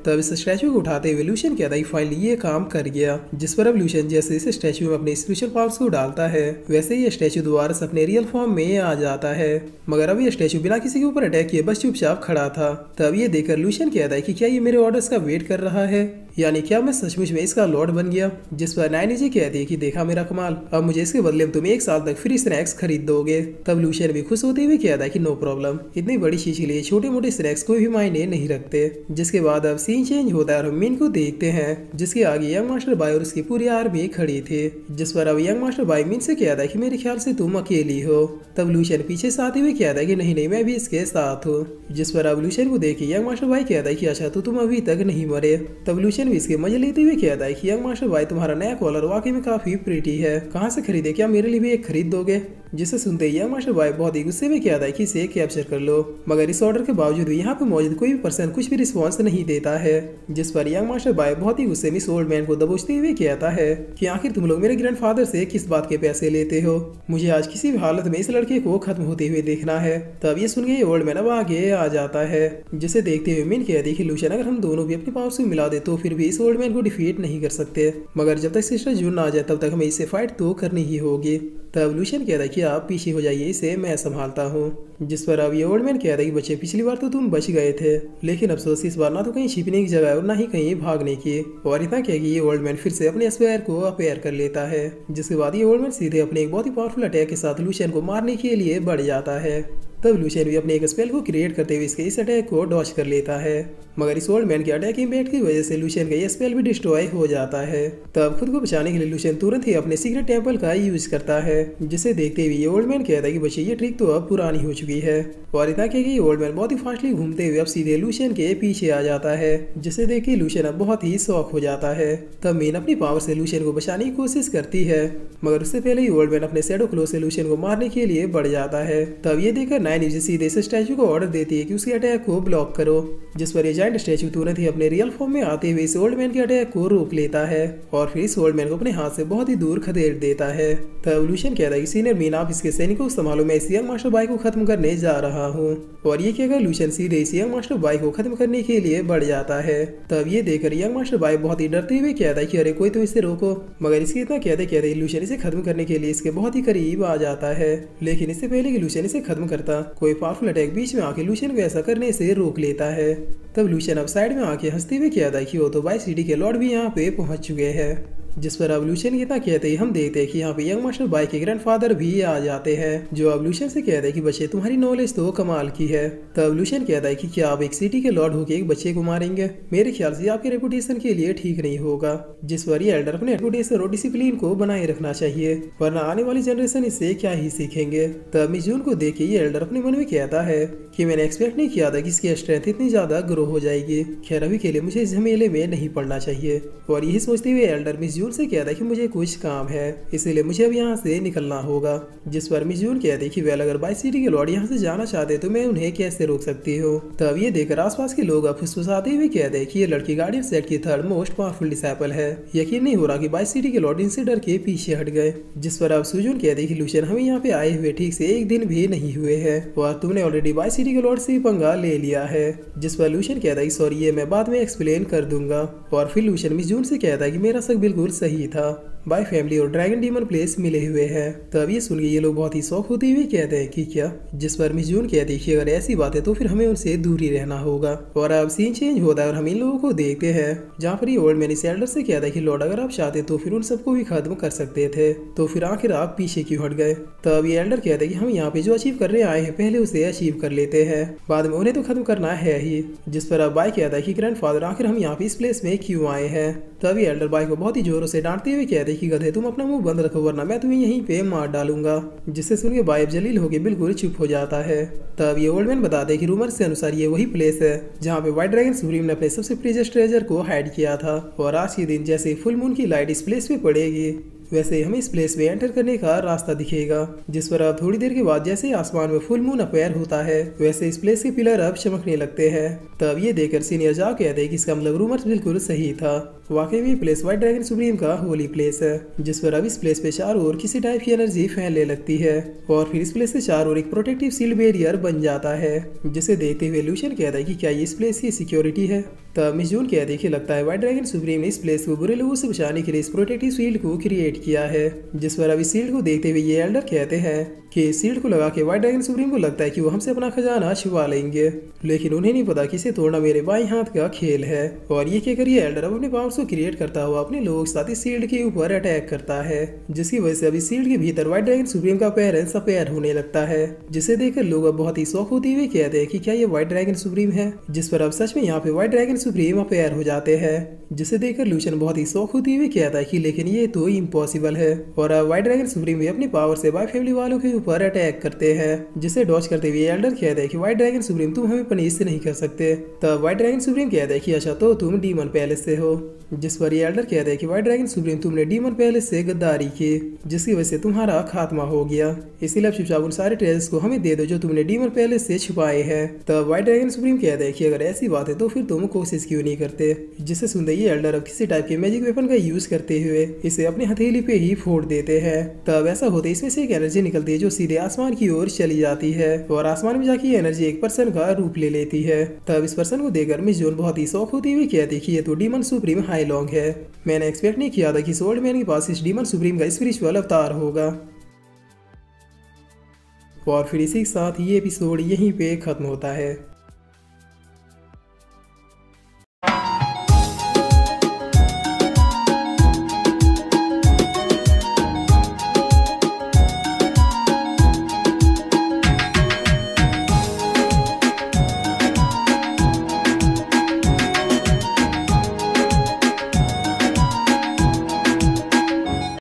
तब इस स्टैचू को उठाते हुए लूशियन कहता है फाइनली ये काम कर गया। जिस पर अब लूशियन जैसे इस स्टैचू में अपने स्पिरिचुअल पावर्स को डालता है वैसे ही स्टैचू दोबारा से अपने रियल फॉर्म में आ जाता है। मगर अब ये स्टैचू बिना किसी के ऊपर अटैक किए बस चुपचाप खड़ा था। तब ये देखकर लूशियन कहता है कि क्या ये मेरे ऑर्डर्स का वेट कर रहा है, यानी क्या मैं सचमुच में इसका लॉर्ड बन गया। जिस पर नाइनी जी कहती है कि देखा मेरा कमाल, अब मुझे इसके बदले में तुम 1 साल तक फ्री स्नैक्स खरीद दोगे। तब लूशियन भी खुश होते हुए कहता है कि नो प्रॉब्लम, इतनी बड़ी चीज के लिए छोटे मोटे स्नैक्स कोई भी मायने नहीं रखते। जिसके बाद अब सीन चेंज होता है और हम मीन को देखते हैं जिसके आगे यंग मास्टर बाय और उसकी पूरी आर्मी खड़ी थी। जिस पर अब यंग मास्टर बाय मीन से कहता है कि मेरे ख्याल से तुम अकेली हो। तब लूशियन पीछे से आते हुए कहता है कि नहीं नहीं मैं भी इसके साथ हूँ। जिस पर अब लूशियन को देख यंग मास्टर बाय कहता है कि अच्छा तो तुम अभी तक नहीं मरे। तब लूशियन भी इसके मजे लेते हुए कहता है कि यंग मास्टर बाय तुम्हारा नया कॉलर वाकई में काफी प्रीटी है, कहाँ से खरीदे, क्या मेरे लिए भी एक खरीद दोगे। जिसे सुनते ही यंग मास्टर बाय बहुत ही गुस्से में कहता है कि इसे कैप्चर कर लो। मगर इस ऑर्डर के बावजूद भी यहाँ पे मौजूद कोई भी पर्सन कुछ भी रिस्पॉन्स नहीं देता है। जिस पर यंग मास्टर बाय बहुत ही गुस्से में इस ओल्ड मैन को दबोचते हुए कहता है कि आखिर तुम लोग मेरे ग्रैंडफादर से किस बात के पैसे लेते हो, मुझे आज किसी भी हालत में इस लड़के को खत्म होते हुए देखना है। तब ये सुन के ओल्ड मैन अब आगे आ जाता है। जिसे देखते हुए मीन कहती है कि लूशियन अगर हम दोनों भी अपनी पावर से मिला दे तो फिर भी इस ओल्ड मैन को डिफीट नहीं कर सकते, मगर जब तक सिस्टर जून ना आ जाए तब तक हमें इससे फाइट तो करनी ही होगी। तब लूशियन कहता है कि आप पीछे हो जाइए, इसे मैं संभालता हूँ। जिस पर अब ये ओल्ड मैन कहता है कि बच्चे पिछली बार तो तुम बच गए थे, लेकिन अफसोस इस बार ना तो कहीं छिपने की जगह है और ना ही कहीं भागने की। और इतना क्या कि ये ओल्ड मैन फिर से अपने स्पेयर को अपेयर कर लेता है। जिसके बाद ये ओल्ड मैन सीधे अपने एक बहुत ही पावरफुल अटैक के साथ लूशियन को मारने के लिए बढ़ जाता है। तब लूशियन भी अपने एक स्पेल को क्रिएट करते हुए इसके इस अटैक को डॉच कर लेता है। मगर इस ओल्ड मैन के अटैक इम्पैक्ट की वजह से लूशियन का ये स्पेल भी डिस्ट्रॉय हो जाता है। तब खुद को बचाने के लिए लूशियन तुरंत ही अपने सीक्रेट टेंपल का यूज करता है। जिसे देखते हुए ये ओल्ड मैन कहता है कि बच्चे ये ट्रिक तो अब पुरानी हो चुकी है। और इतना क्या कि ओल्ड मैन बहुत ही फास्टली घूमते हुए अब सीधे लूशियन के पीछे आ जाता है। जिसे देख के लूशियन अब बहुत ही शॉक हो जाता है। तब मीन अपनी पावर से लूशियन को बचाने की कोशिश करती है, मगर उससे पहले ही ओल्ड मैन अपने शैडो क्लो से लूशियन को मारने के लिए बढ़ जाता है। तब ये देखकर नाइन सीधे से स्टैचू को ऑर्डर देती है कि उसके अटैक को ब्लॉक करो। जिस पर ये जायंट स्टैचू तुरंत ही अपने रियल फॉर्म में आते हुए इस ओल्ड मैन के अटैक को रोक लेता है और फिर इस ओल्ड मैन को अपने हाथ से बहुत ही दूर खदेड़ देता है। तब लूशियन कहता है कि सीनियर मीन आप इसके सैनिकों को संभालो, मैं इस यंग मास्टर बाय को खत्म करने जा रहा हूँ। और ये कहकर लूशियन सीधे इस यंग मास्टर बाय को खत्म करने के लिए बढ़ जाता है। तब ये देखकर यंग मास्टर बाय बहुत ही डरते हुए कहता है कि अरे कोई तो इसे रोको। मगर इसके इतना कहते कहते लूशियन इसे खत्म करने के लिए इसके बहुत ही करीब आ जाता है। लेकिन इससे पहले कि लूशियन इसे खत्म करता कोई पावरफुल अटैक बीच में आके लूशियन को ऐसा करने से रोक लेता है। तब लूशियन अब साइड में आके हंसते हुए कहता है कि वो तो बाय सिटी के लॉर्ड भी यहाँ पे पहुंच चुके हैं। जिस पर अब लूशियन कितना कहते ही हम देखते हैं कि यहाँ पे यंग मास्टर बाय के ग्रैंडफादर भी आ जाते हैं, जो अब लूशियन से कहते हैं कि बच्चे तुम्हारी नॉलेज तो कमाल की है। तब लूशियन कहता है कि क्या आप एक सिटी के लॉर्ड होकर एक बच्चे को मारेंगे, मेरे ख्याल से आपके रेपुटेशन के लिए ठीक नहीं होगा। जिस पर ये एल्डर अपने रेपुटेशन और डिसिप्लिन को बनाए रखना चाहिए, वरना आने वाली जनरेशन इससे क्या ही सीखेंगे। तब मिस जून को देख के ये एल्डर अपने मन में कहता है कि मैंने एक्सपेक्ट नहीं किया था कि इसकी स्ट्रेंथ इतनी ज्यादा ग्रो हो जाएगी। खैर अभी के लिए मुझे इस झमेले में नहीं पड़ना चाहिए। और यही सोचते हुए एल्डर मिस जून से कहता है कि मुझे कुछ काम है, इसलिए मुझे अब यहाँ से निकलना होगा। जिस पर मिस जून कहते हैं कि वेल अगर बाय सिटी के लॉर्ड यहाँ से जाना चाहते तो मैं उन्हें कैसे रोक सकती हूँ। तब ये देखकर आसपास के लोग फुसफुसाते हुए कहते हैं कि ये लड़की गार्डियन सेट की थर्ड मोस्ट पावरफुल डिसाइपल है। यकीन नहीं हो रहा कि बाय सिटी के लॉर्ड इनसे डर के पीछे हट गए। जिस पर अब सुजून कहते हैं कि लूशियन हमें यहाँ पे आए हुए ठीक से एक दिन भी नहीं हुए हैं और तुमने ऑलरेडी बाय सिटी के लॉर्ड से पंगा ले लिया है। जिस पर लूशियन कहता है कि सॉरी ये मैं बाद में एक्सप्लेन कर दूंगा। और फिर लूशियन मिस जून से कहता है कि मेरा शक बिल्कुल सही था, बाय फैमिली और ड्रैगन डीमन प्लेस मिले हुए हैं। तब ये सुन के ये लोग बहुत ही शौक होते हुए कहते हैं कि क्या। जिस पर मिस जून कहती है कि अगर ऐसी बात है तो फिर हमें उनसे दूर ही रहना होगा। और अब सीन चेंज होता है और हम इन लोगों को देखते हैं जहाँ पर ये ओल्ड मैन इस एल्डर से कहता है कि लॉर्ड अगर आप चाहते तो फिर उन सबको भी खत्म कर सकते थे, तो फिर आखिर आप पीछे क्यों हट गए। तब ये एल्डर कहते हैं कि हम यहाँ पे जो अचीव करने आए हैं पहले उसे अचीव कर लेते हैं, बाद में उन्हें तो खत्म करना है ही। जिस पर अब बाय कहता है कि ग्रैंडफादर आखिर हम यहाँ पे इस प्लेस में क्यों आए हैं। तब ये एल्डर बाय को बहुत ही जोरों से डांटते हुए कहते हैं कि गधे तुम अपना मुंह बंद रखो वरना मैं तुम्हें यहीं पे मार डालूंगा। जिससे सुन के बाय जलील होकर बिल्कुल चुप हो जाता है। तब ये ओल्ड मैन बताते हैं कि रूमर से अनुसार ये वही प्लेस है जहाँ पे व्हाइट ड्रैगन सुप्रीम ने अपने सबसे प्रीशियस ट्रेजर को हाइड किया था। और आज के दिन जैसे फुल मून की लाइट इस प्लेस पे पड़ेगी वैसे हमें इस प्लेस में एंटर करने का रास्ता दिखेगा। जिस पर अब थोड़ी देर के बाद जैसे आसमान में फुल मून अपीयर होता है वैसे इस प्लेस के पिलर अब चमकने लगते हैं। तब ये देखकर सीनियर जाओ कहते हैं कि इसका मतलब रूमर्स बिल्कुल सही था वाकई में प्लेस व्हाइट ड्रैगन सुप्रीम का होली प्लेस है, जिस पर अब इस प्लेस पे चारों ओर किसी टाइप की एनर्जी फैलने लगती है और फिर इस प्लेस से चारों ओर एक प्रोटेक्टिव सील्ड बैरियर बन जाता है, जिसे देखते हुए लूशियन कहता है कि क्या ये इस प्लेस की सिक्योरिटी है। तब मिस जून कहती है कि लगता है व्हाइट ड्रैगन सुप्रीम ने इस प्लेस को बुरे लोगों से बचाने के लिए इस प्रोटेक्टिव शील्ड को क्रिएट किया है, जिस पर अब इस शील्ड को देखते हुए ये एल्डर कहते हैं कि इस शील्ड को लगा के व्हाइट ड्रैगन सुप्रीम को लगता है कि वो हमसे अपना खजाना छुपा लेंगे, लेकिन उन्हें नहीं पता कि इसे तोड़ना मेरे बाएं हाथ का खेल है। और ये कहकर ये एल्डर अब अपने पावर्स को क्रिएट करता हुआ अपने लोगों के साथ इस शील्ड के ऊपर अटैक करता है, जिसकी वजह से अब इस शील्ड के भीतर व्हाइट ड्रैगन सुप्रीम का अपीयरेंस अपीयर होने लगता है, जिसे देखकर लोग अब बहुत ही शौक होते हुए कहते हैं कि क्या ये व्हाइट ड्रैगन सुप्रीम है, जिस पर अब सच में यहाँ पे व्हाइट ड्रैगन सुप्रीम अपीयर हो जाते हैं, जिसे देखकर लूशियन बहुत ही शौक होते हुए कहता है कि लेकिन ये तो इम्पॉसिबल है। और अब व्हाइट ड्रैगन सुप्रीम भी अपनी पावर से बाय फैमिली वालों के ऊपर अटैक करते हैं, जिसे डॉज करते हुए एल्डर कहते हैं कि व्हाइट ड्रैगन सुप्रीम तुम हमें पनिश नहीं कर सकते। तब व्हाइट ड्रैगन सुप्रीम कहता है कि अच्छा तो तुम डीमन पैलेस से हो, जिस पर ये एल्डर कहते हैं कि व्हाइट ड्रैगन सुप्रीम तुमने डीमन पैलेस से गद्दारी की, जिसकी वजह से तुम्हारा खात्मा हो गया, इसीलिए चुपचाप उन सारे ट्रेजर्स को हमें दे दो जो तुमने डीमन पैलेस से छुपाए हैं। तब व्हाइट ड्रैगन सुप्रीम कहते हैं कि अगर ऐसी बात है तो फिर तुम कोशिश क्यों नहीं करते, जिसे सुनते ये एल्डर अब किसी टाइप के मैजिक वेपन का यूज करते हुए इसे अपनी हथेली पे ही फोड़ देते हैं। तब ऐसा होते इसमें से एक एनर्जी निकलती है जो सीधे आसमान की ओर चली जाती है और आसमान में जाके एनर्जी एक पर्सन का रूप ले लेती है। तब इस पर्सन को देखकर मिस जून बहुत ही शौक होती हुई कहती है कि ये तो डीमन सुप्रीम हाई लॉन्ग है, मैंने एक्सपेक्ट नहीं किया था कि इस ओल्ड मैन के पास इस डीमन सुप्रीम का स्पिरिचुअल अवतार होगा। और फिर इसी के साथ ये एपिसोड यहीं पे खत्म होता है।